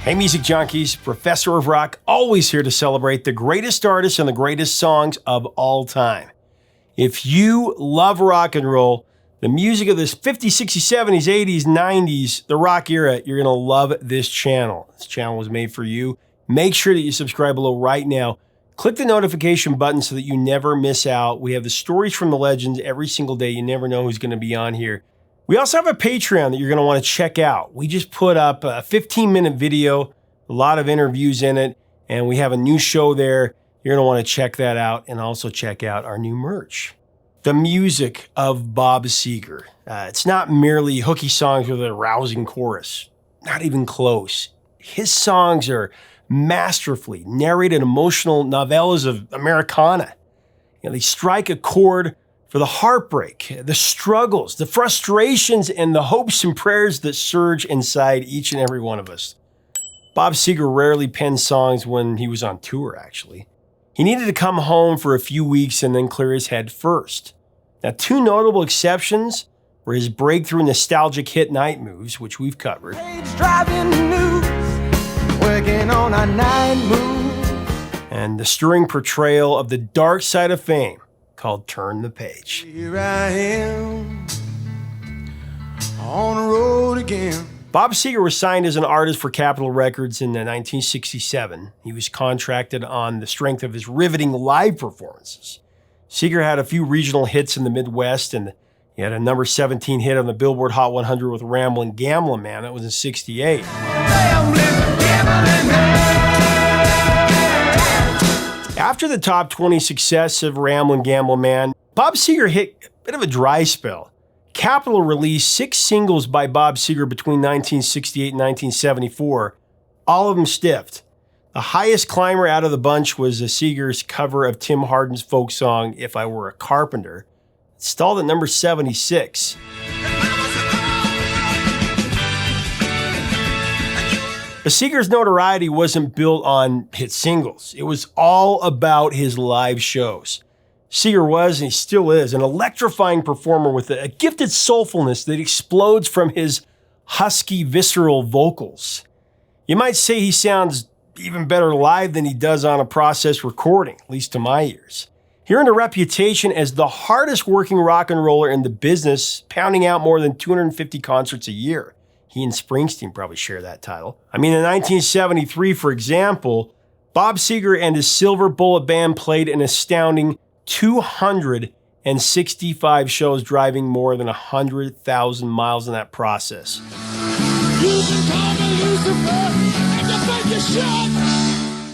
Hey music junkies, Professor of Rock, always here to celebrate the greatest artists and the greatest songs of all time. If you love rock and roll, the music of this 50s, 60s, 70s, 80s, 90s, the rock era, you're going to love this channel. This channel was made for you. Make sure that you subscribe below right now. Click the notification button so that you never miss out. We have the stories from the legends every single day. You never know who's going to be on here. We also have a Patreon that you're going to want to check out. We just put up a 15-minute video, a lot of interviews in it, and we have a new show there. You're going to want to check that out and also check out our new merch. The music of Bob Seger. It's not merely hooky songs with a rousing chorus. Not even close. His songs are masterfully narrated emotional novellas of Americana. They strike a chord for the heartbreak, the struggles, the frustrations, and the hopes and prayers that surge inside each and every one of us. Bob Seger rarely penned songs when he was on tour, actually. He needed to come home for a few weeks and then clear his head first. Now, two notable exceptions were his breakthrough nostalgic hit Night Moves, which we've covered, working on a night move, and the stirring portrayal of the dark side of fame called Turn the Page. Here I am, on the road again. Bob Seger was signed as an artist for Capitol Records in 1967. He was contracted on the strength of his riveting live performances. Seger had a few regional hits in the Midwest, and he had a number 17 hit on the Billboard Hot 100 with Ramblin' Gamblin' Man. That was in '68. After the top 20 success of Ramblin' Gamblin' Man, Bob Seger hit a bit of a dry spell. Capitol released 6 singles by Bob Seger between 1968 and 1974, all of them stiffed. The highest climber out of the bunch was Seger's cover of Tim Hardin's folk song, If I Were a Carpenter. It stalled at number 76. But Seger's notoriety wasn't built on hit singles. It was all about his live shows. Seger was, and he still is, an electrifying performer with a gifted soulfulness that explodes from his husky, visceral vocals. You might say he sounds even better live than he does on a processed recording, at least to my ears. He earned a reputation as the hardest working rock and roller in the business, pounding out more than 250 concerts a year. He and Springsteen probably share that title. In 1973, for example, Bob Seger and his Silver Bullet Band played an astounding 265 shows, driving more than 100,000 miles in that process.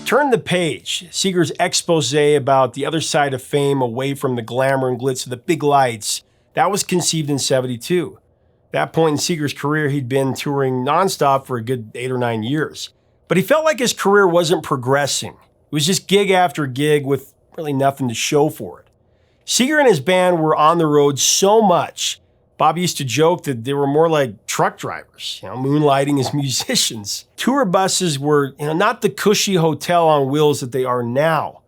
Turn the Page, Seger's expose about the other side of fame away from the glamour and glitz of the big lights, that was conceived in '72. At that point in Seger's career, he'd been touring nonstop for a good 8 or 9 years. But he felt like his career wasn't progressing. It was just gig after gig with really nothing to show for it. Seger and his band were on the road so much, Bob used to joke that they were more like truck drivers, moonlighting as musicians. Tour buses were, not the cushy hotel on wheels that they are now.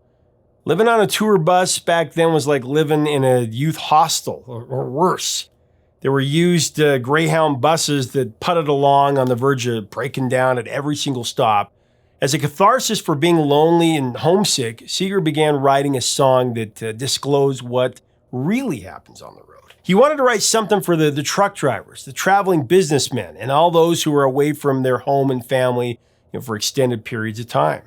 Living on a tour bus back then was like living in a youth hostel, or worse. There were used Greyhound buses that putted along on the verge of breaking down at every single stop. As a catharsis for being lonely and homesick, Seger began writing a song that disclosed what really happens on the road. He wanted to write something for the truck drivers, the traveling businessmen, and all those who are away from their home and family for extended periods of time.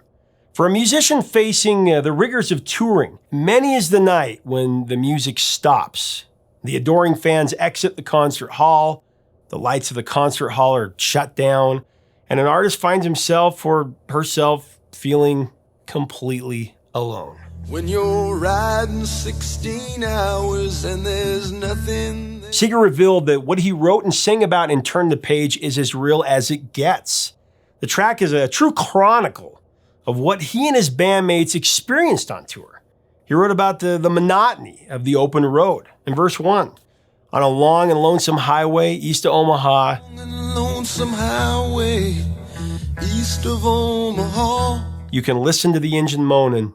For a musician facing the rigors of touring, many is the night when the music stops. The adoring fans exit the concert hall, the lights of the concert hall are shut down, and an artist finds himself or herself feeling completely alone. When you're riding 16 hours and there's nothing... Seger revealed that what he wrote and sang about in Turn the Page is as real as it gets. The track is a true chronicle of what he and his bandmates experienced on tour. He wrote about the monotony of the open road. In verse 1, on a long and lonesome highway east of Omaha, you can listen to the engine moaning.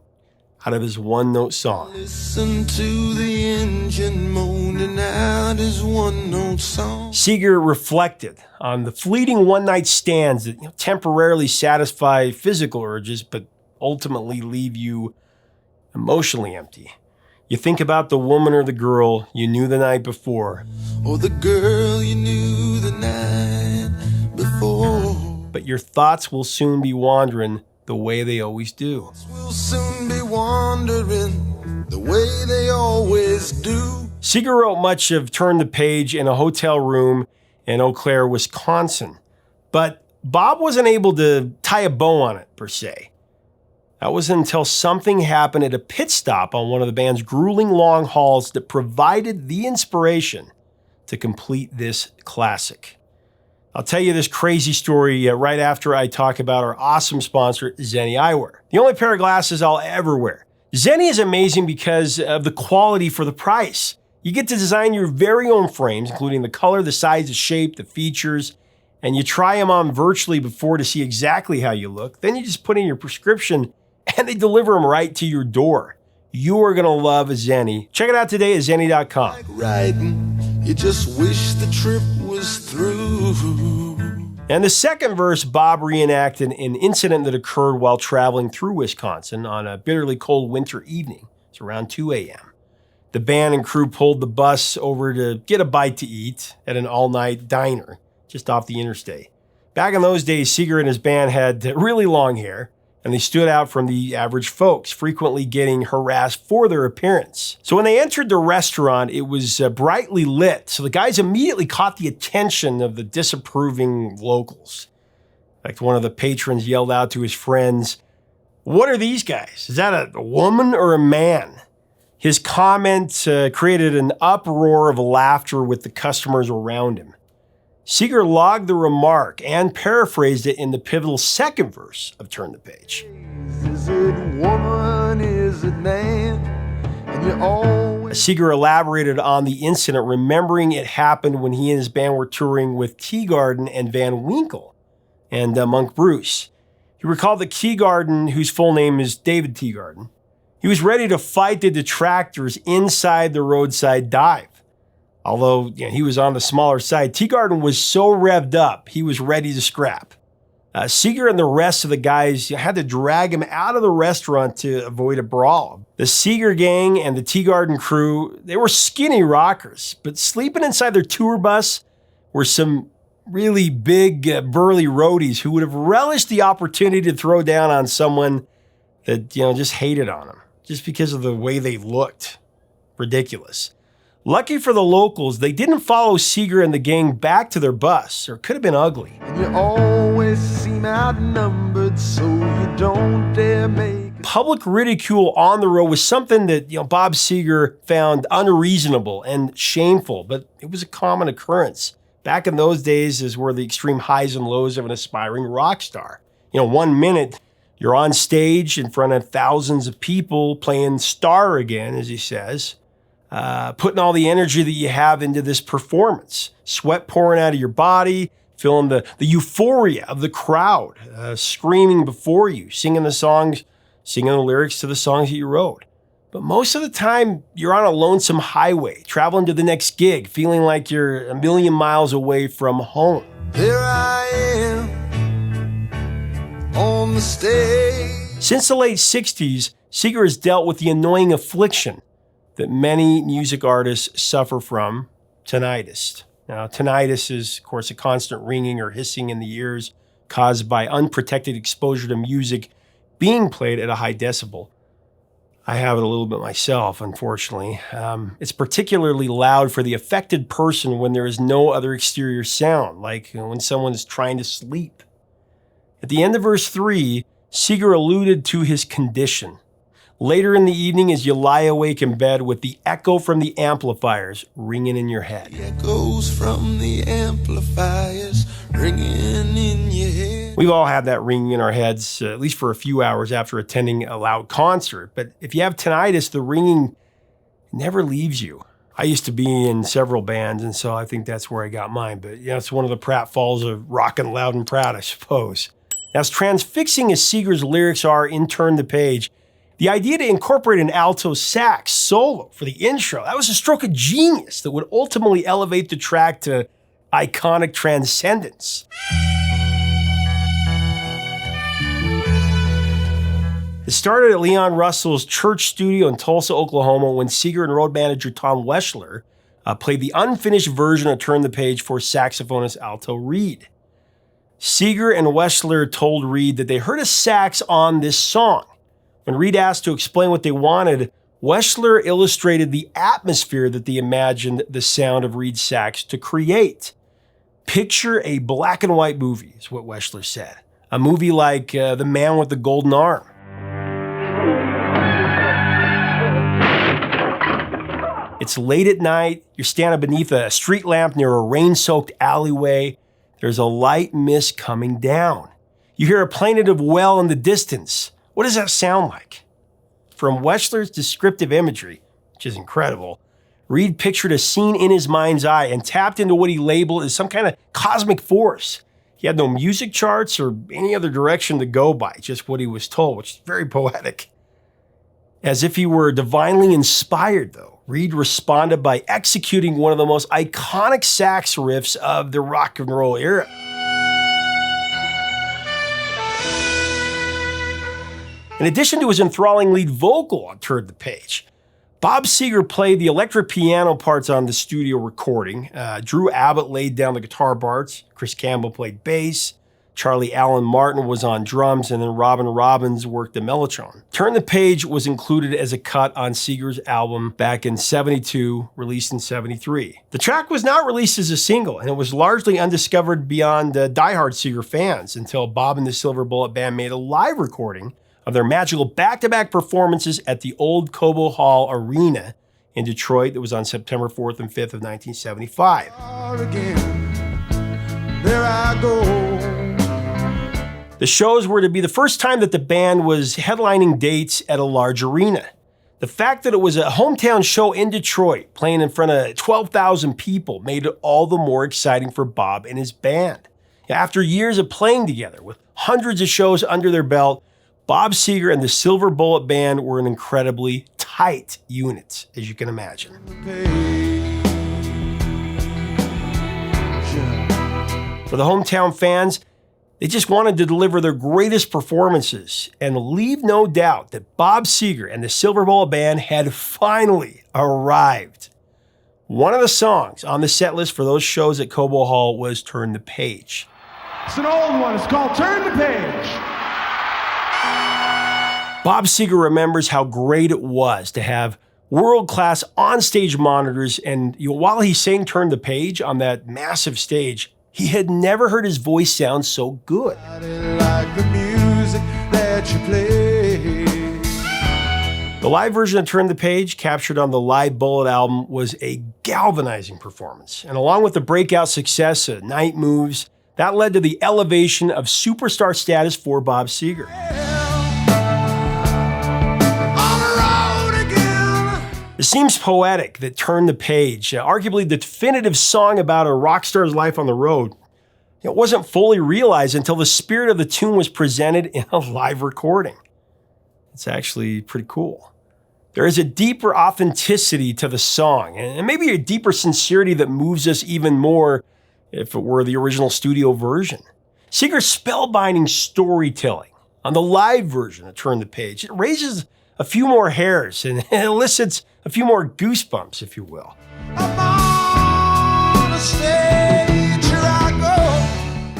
out of his one-note song. Listen to the engine moaning out his one-note song. Seger reflected on the fleeting one-night stands that temporarily satisfy physical urges, but ultimately leave you emotionally empty. You think about the woman or the girl you knew the night before. Or the girl you knew the night before. But your thoughts will soon be wandering the way they always do. We'll soon be wandering the way they always do. Seger wrote much of Turn the Page in a hotel room in Eau Claire, Wisconsin. But Bob wasn't able to tie a bow on it, per se. That was until something happened at a pit stop on one of the band's grueling long hauls that provided the inspiration to complete this classic. I'll tell you this crazy story right after I talk about our awesome sponsor, Zenni Eyewear. The only pair of glasses I'll ever wear. Zenni is amazing because of the quality for the price. You get to design your very own frames, including the color, the size, the shape, the features, and you try them on virtually before to see exactly how you look. Then you just put in your prescription and they deliver them right to your door. You are going to love Zenni. Check it out today at zenni.com. Like riding, you just wish the trip was through. And the second verse, Bob reenacted an incident that occurred while traveling through Wisconsin on a bitterly cold winter evening. It's around 2 a.m. The band and crew pulled the bus over to get a bite to eat at an all-night diner just off the interstate. Back in those days, Seger and his band had really long hair, and they stood out from the average folks, frequently getting harassed for their appearance. So when they entered the restaurant, it was brightly lit, so the guys immediately caught the attention of the disapproving locals. In fact, one of the patrons yelled out to his friends, "What are these guys? Is that a woman or a man?" His comment created an uproar of laughter with the customers around him. Seger logged the remark and paraphrased it in the pivotal second verse of Turn the Page. Is it woman, is it man? And you always... Seger elaborated on the incident, remembering it happened when he and his band were touring with Teagarden and Van Winkle and Monk Bruce. He recalled that Teagarden, whose full name is David Teagarden, he was ready to fight the detractors inside the roadside dive. Although he was on the smaller side, Teagarden was so revved up, he was ready to scrap. Seger and the rest of the guys had to drag him out of the restaurant to avoid a brawl. The Seger gang and the Teagarden crew, they were skinny rockers, but sleeping inside their tour bus were some really big, burly roadies who would have relished the opportunity to throw down on someone that just hated on them, just because of the way they looked. Ridiculous. Lucky for the locals, they didn't follow Seger and the gang back to their bus, or it could have been ugly. And you always seem outnumbered, so you don't dare make... Public ridicule on the road was something that Bob Seger found unreasonable and shameful, but it was a common occurrence. Back in those days is where the extreme highs and lows of an aspiring rock star. 1 minute, you're on stage in front of thousands of people playing Star again, as he says. Putting all the energy that you have into this performance, sweat pouring out of your body, feeling the euphoria of the crowd, screaming before you, singing the lyrics to the songs that you wrote. But most of the time, you're on a lonesome highway, traveling to the next gig, feeling like you're a million miles away from home. Here I am on the stage. Since the late 60s, Seger has dealt with the annoying affliction that many music artists suffer from, tinnitus. Now, tinnitus is, of course, a constant ringing or hissing in the ears caused by unprotected exposure to music being played at a high decibel. I have it a little bit myself, unfortunately. It's particularly loud for the affected person when there is no other exterior sound, like when someone is trying to sleep. At the end of verse 3, Seger alluded to his condition. Later in the evening, as you lie awake in bed with the echo from the amplifiers ringing in your head. The echoes from the amplifiers ringing in your head. We've all had that ringing in our heads, at least for a few hours after attending a loud concert. But if you have tinnitus, the ringing never leaves you. I used to be in several bands, and so I think that's where I got mine. But it's one of the pratfalls of rockin' loud and proud, I suppose. Now, as transfixing as Seger's lyrics are in Turn the Page, The idea to incorporate an alto sax solo for the intro, that was a stroke of genius that would ultimately elevate the track to iconic transcendence. It started at Leon Russell's church studio in Tulsa, Oklahoma, when Seger and road manager Tom Weschler played the unfinished version of Turn the Page for saxophonist Alto Reed. Seger and Weschler told Reed that they heard a sax on this song. When Reed asked to explain what they wanted, Weschler illustrated the atmosphere that they imagined the sound of Reed's sax to create. Picture a black and white movie, is what Weschler said. A movie like The Man with the Golden Arm. It's late at night, you're standing beneath a street lamp near a rain-soaked alleyway. There's a light mist coming down. You hear a plaintive wail in the distance. What does that sound like? From Weschler's descriptive imagery, which is incredible, Reed pictured a scene in his mind's eye and tapped into what he labeled as some kind of cosmic force. He had no music charts or any other direction to go by, just what he was told, which is very poetic. As if he were divinely inspired, though, Reed responded by executing one of the most iconic sax riffs of the rock and roll era. In addition to his enthralling lead vocal on Turn the Page, Bob Seger played the electric piano parts on the studio recording. Drew Abbott laid down the guitar parts. Chris Campbell played bass. Charley Allen Martin was on drums, and then Robin Robbins worked the mellotron. Turn the Page was included as a cut on Seger's album back in '72, released in '73. The track was not released as a single, and it was largely undiscovered beyond diehard Seger fans until Bob and the Silver Bullet Band made a live recording of their magical back-to-back performances at the old Cobo Hall Arena in Detroit that was on September 4th and 5th of 1975. There I go. The shows were to be the first time that the band was headlining dates at a large arena. The fact that it was a hometown show in Detroit, playing in front of 12,000 people, made it all the more exciting for Bob and his band. After years of playing together, with hundreds of shows under their belt, Bob Seger and the Silver Bullet Band were an incredibly tight unit, as you can imagine. For the hometown fans, they just wanted to deliver their greatest performances and leave no doubt that Bob Seger and the Silver Bullet Band had finally arrived. One of the songs on the set list for those shows at Cobo Hall was Turn the Page. It's an old one. It's called Turn the Page. Bob Seger remembers how great it was to have world-class onstage monitors, and while he sang Turn the Page on that massive stage, he had never heard his voice sound so good. I didn't like the music that you played. The live version of Turn the Page, captured on the Live Bullet album, was a galvanizing performance. And along with the breakout success of Night Moves, that led to the elevation of superstar status for Bob Seger. It seems poetic that Turn the Page, arguably the definitive song about a rock star's life on the road, it wasn't fully realized until the spirit of the tune was presented in a live recording. It's actually pretty cool. There is a deeper authenticity to the song, and maybe a deeper sincerity that moves us even more if it were the original studio version. Seger's spellbinding storytelling on the live version of Turn the Page, it raises a few more hairs and elicits a few more goosebumps, if you will.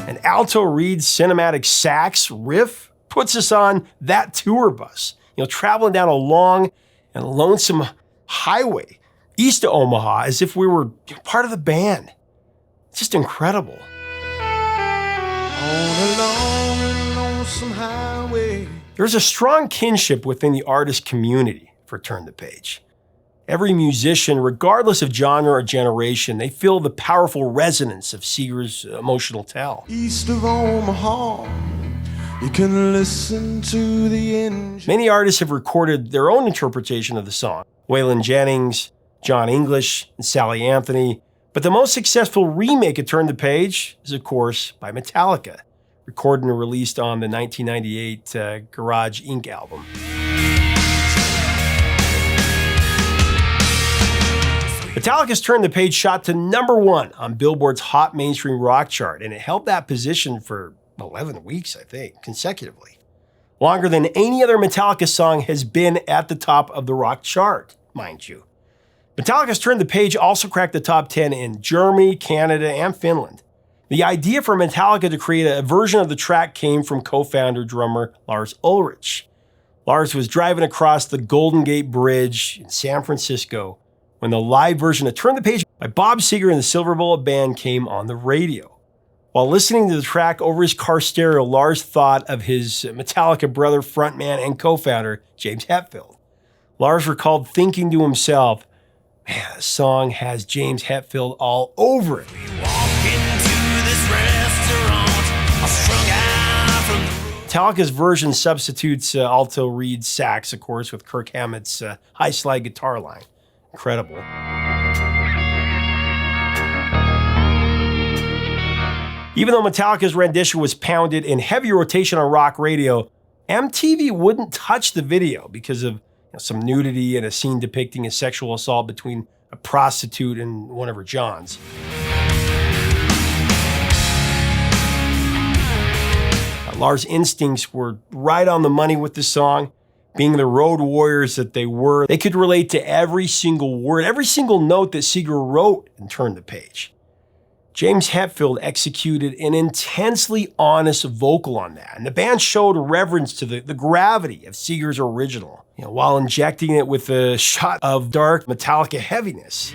An Alto Reed cinematic sax riff puts us on that tour bus, traveling down a long and lonesome highway east of Omaha as if we were part of the band. It's just incredible. On a long and lonesome highway. There's a strong kinship within the artist community for Turn the Page. Every musician, regardless of genre or generation, they feel the powerful resonance of Seger's emotional tell. East of Omaha, you can listen to the engine. Many artists have recorded their own interpretation of the song. Waylon Jennings, John English, and Sally Anthony. But the most successful remake of Turn the Page is, of course, by Metallica, recorded and released on the 1998 Garage Inc. album. Metallica's Turn the Page shot to #1 on Billboard's Hot Mainstream Rock chart, and it held that position for 11 weeks, I think, consecutively. Longer than any other Metallica song has been at the top of the rock chart, mind you. Metallica's Turn the Page also cracked the top 10 in Germany, Canada, and Finland. The idea for Metallica to create a version of the track came from co-founder drummer Lars Ulrich. Lars was driving across the Golden Gate Bridge in San Francisco when the live version of Turn the Page by Bob Seger and the Silver Bullet Band came on the radio. While listening to the track over his car stereo, Lars thought of his Metallica brother, frontman, and co-founder, James Hetfield. Lars recalled thinking to himself, man, this song has James Hetfield all over it. Metallica's version substitutes alto reed sax, of course, with Kirk Hammett's high slide guitar line. Incredible. Even though Metallica's rendition was pounded in heavy rotation on rock radio, MTV wouldn't touch the video because of some nudity and a scene depicting a sexual assault between a prostitute and one of her Johns. Lars' instincts were right on the money with the song. Being the road warriors that they were, they could relate to every single word, every single note that Seger wrote and Turn the Page. James Hetfield executed an intensely honest vocal on that, and the band showed reverence to the gravity of Seger's original, while injecting it with a shot of dark Metallica heaviness.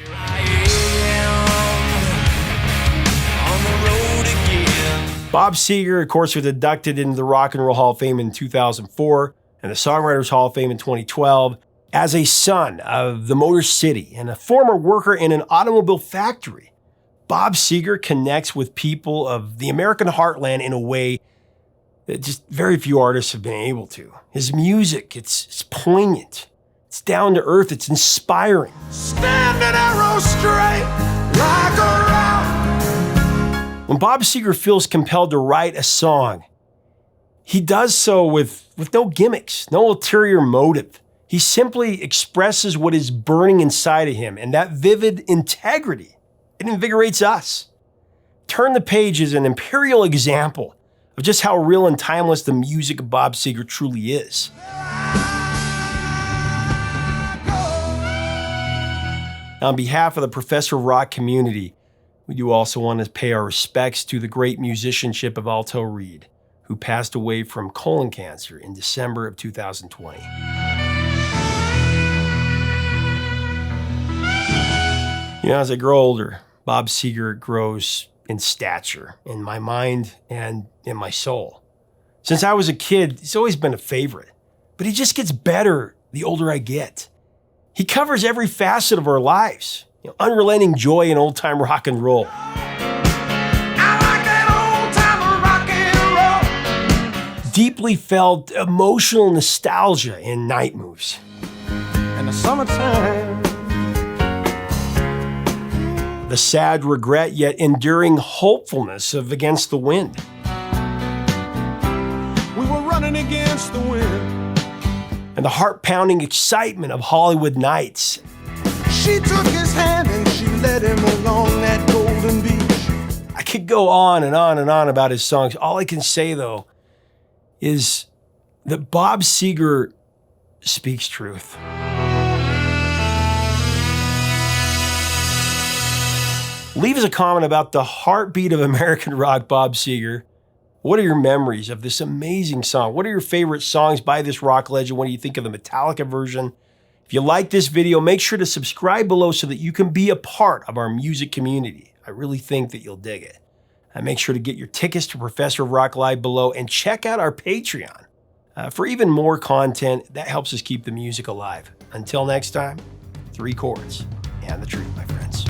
Bob Seger, of course, was inducted into the Rock and Roll Hall of Fame in 2004 and the Songwriters Hall of Fame in 2012 as a son of the Motor City and a former worker in an automobile factory. Bob Seger connects with people of the American heartland in a way that just very few artists have been able to. His music, it's poignant, it's down to earth, it's inspiring. Stand an arrow straight like a rock. When Bob Seger feels compelled to write a song, he does so with no gimmicks, no ulterior motive. He simply expresses what is burning inside of him, and that vivid integrity, it invigorates us. Turn the Page is an imperial example of just how real and timeless the music of Bob Seger truly is. On behalf of the Professor of Rock community, we do also want to pay our respects to the great musicianship of Alto Reed, who passed away from colon cancer in December of 2020. As I grow older, Bob Seger grows in stature, in my mind and in my soul. Since I was a kid, he's always been a favorite, but he just gets better the older I get. He covers every facet of our lives. Unrelenting joy in old-time rock and roll. Deeply felt emotional nostalgia in Night Moves. In the summertime. The sad regret yet enduring hopefulness of Against the Wind. We were running against the wind. And the heart-pounding excitement of Hollywood Nights. She took his hand and she led him along that golden beach. I could go on and on and on about his songs. All I can say, though, is that Bob Seger speaks truth. Leave us a comment about the heartbeat of American rock, Bob Seger. What are your memories of this amazing song? What are your favorite songs by this rock legend? What do you think of the Metallica version? If you like this video, make sure to subscribe below so that you can be a part of our music community. I really think that you'll dig it. And make sure to get your tickets to Professor of Rock Live below and check out our Patreon for even more content that helps us keep the music alive. Until next time, 3 chords and the truth, my friends.